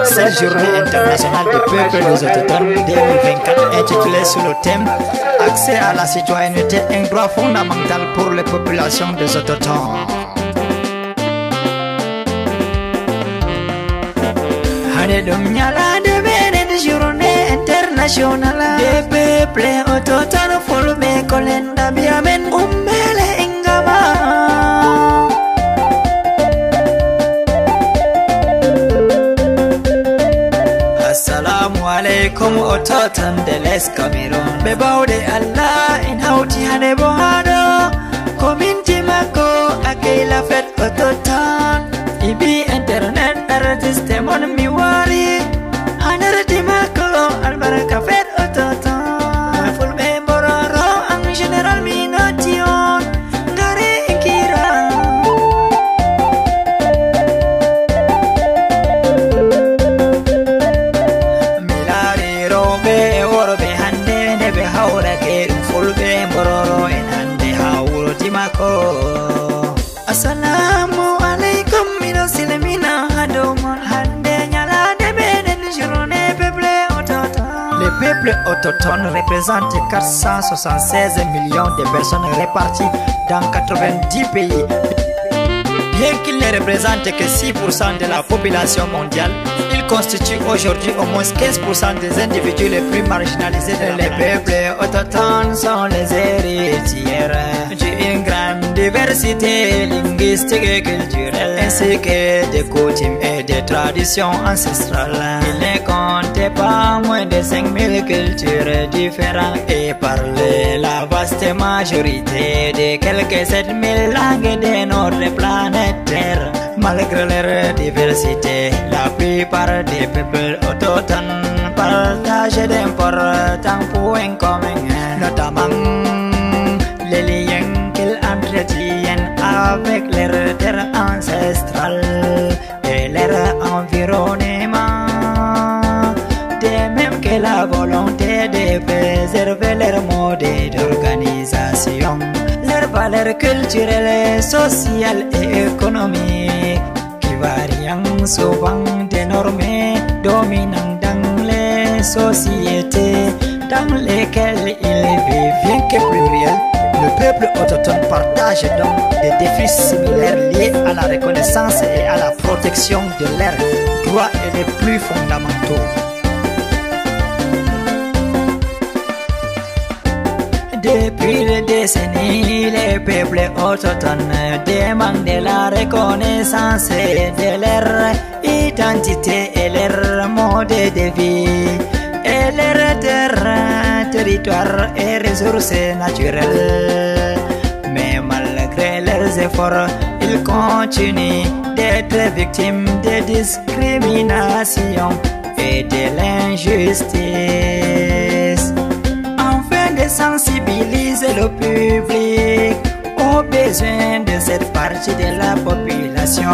Cette journée internationale des peuples des autochtones 2024 intitulée sous le thème Accès à la citoyenneté, un droit fondamental pour les populations des autochtones. Journée internationale des peuples autochtones fulbe kolenda biamen umbele ingama. Assalamu alaikum autochton de l'Est Cameroon. Bebaude Allah in hauti hane bohado community mako akay la fête autochton. Ibi internet artiste mon miwari anar di mako albaraka fête autochton. Fulbe bororo en général minotion ngare inkira. Milari robe worbe hande nebe haura ke fulbe bororo en hande hauro di mako. Assalamu alaikum mino silemina hadomon hande nyala debe den journée peuple autochtone. Les peuples autochtones représentent 476 millions de personnes réparties dans 90 pays. Bien qu'ils ne représentent que 6% de la population mondiale, ils constituent aujourd'hui au moins 15% des individus les plus marginalisés de les peuples autochtones sont les héritiers d'une grande diversité linguistique et culturelle, ainsi que des coutumes et des traditions ancestrales. Il ne compte pas moins de 5000 cultures différentes et parlent la vaste majorité de quelques 7000 langues de notre planète Terre. Malgré leur diversité, la plupart des peuples autochtones partagent d'importants points communs, notamment les liens qu'ils entretiennent avec leurs terres ancestrales et leur environnement, de même que la volonté de préserver leur mode d'organisation, leurs valeurs culturelles, sociales et économiques qui varient souvent désormais dominant dans les sociétés dans lesquelles ils vivent. Bien que pluriel, le peuple autochtone partage donc des défis similaires liés à la reconnaissance et à la protection de leurs droits et les plus fondamentaux. Depuis des décennies, les peuples autochtones demandent la reconnaissance de leur identité et leur mode de vie, et leurs terres, territoires et ressources naturelles. Mais malgré leurs efforts, ils continuent d'être victimes de discrimination et de l'injustice. De sensibiliser le public aux besoins de cette partie de la population.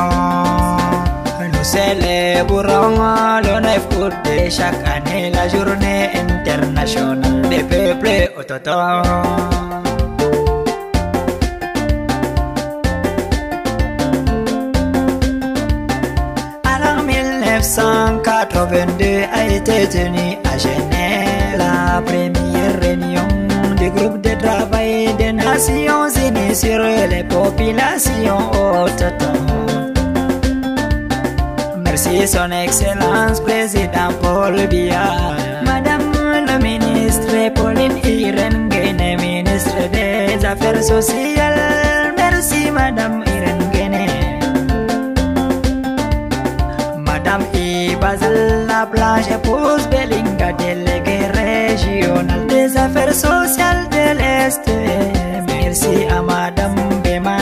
Nous célébrons le 9 août de chaque année la journée internationale des peuples autochtones. Alors 1982 a été tenue à Genève la première réunion du groupe de travail des Nations Unies sur les populations autochtones. Merci son Excellence Président Paul Biya, Madame le ministre Pauline Irène Guéné, ministre des Affaires sociales. Merci Madame Irène Guéné. Madame Ibazal Lablanche épouse Belinga, déléguée régionale des affaires sociales de l'Est. Merci à Madame Bema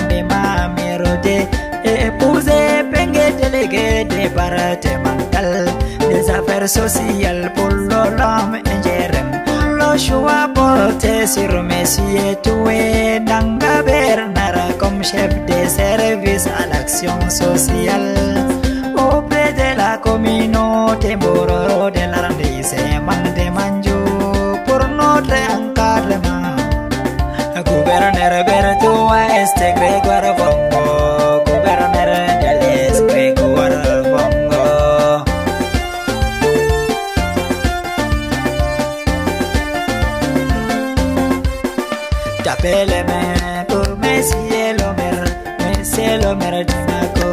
Mérodé, épouse Pengue, déléguée départementale des affaires sociales pour l'homme ingérant. Le choix porté sur Monsieur Toué Danga Bernard comme chef des services à l'action sociale auprès de la communauté Bororo de l'arrondissement de Manjou pour notre encadrement. Gouverneur Bertoua Est Grégoire Bongo, gouverneur de l'Est Grégoire Bongo. merdi mako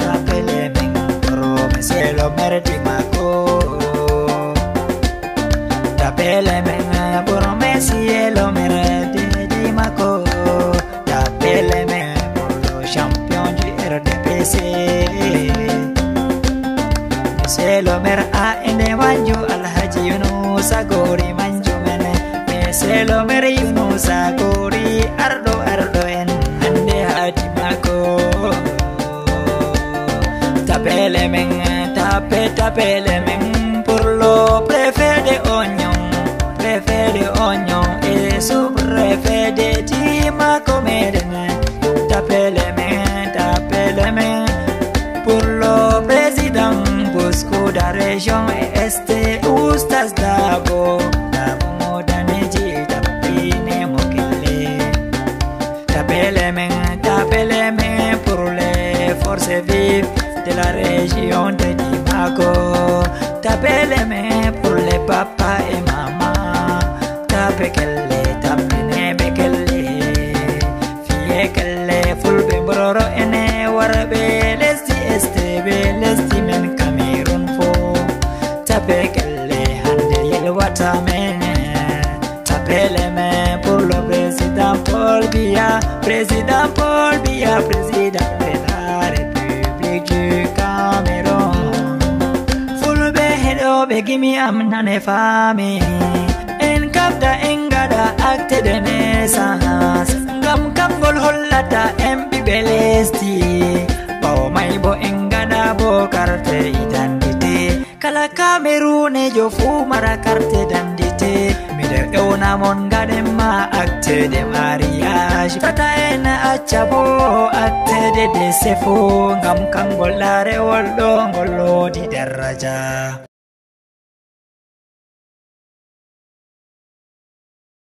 tapele men poro meselo merdi mako tapele men poro meselo merdi mako tapele men poro champion du RDPC meselo mer a ende manju alhaji Yunus Agori manju mene meselo mer Yunus Agori ardo en ande hati mako tapele men tapele men pour lo préfet de oignon et sous préfet de Timako medene tapele men pour le président Bosco da région est Oustaz Dabo Daneji tapine mokele tapele men pour les forces vives de la région de Timako tapele men pour les papas et maman tapekele tapine bekele fiekele fulbe bororo ene warbe lesti estebe lesti men Cameroon fo tapekele hande yelwata men tapele men pour le président Paul Biya président de la République du Cameroun fulbe hedo begimi amnane fami en kapda engada acte de naissance ngam kangol hollata embi belesti bawo mai bo engada bo carte identité kala Cameroun jo fu mara carte identité mi de euna mon gadema acte de mariage fata en achabo acte de décès fu ngam kangol lare woldo ngolo di daraja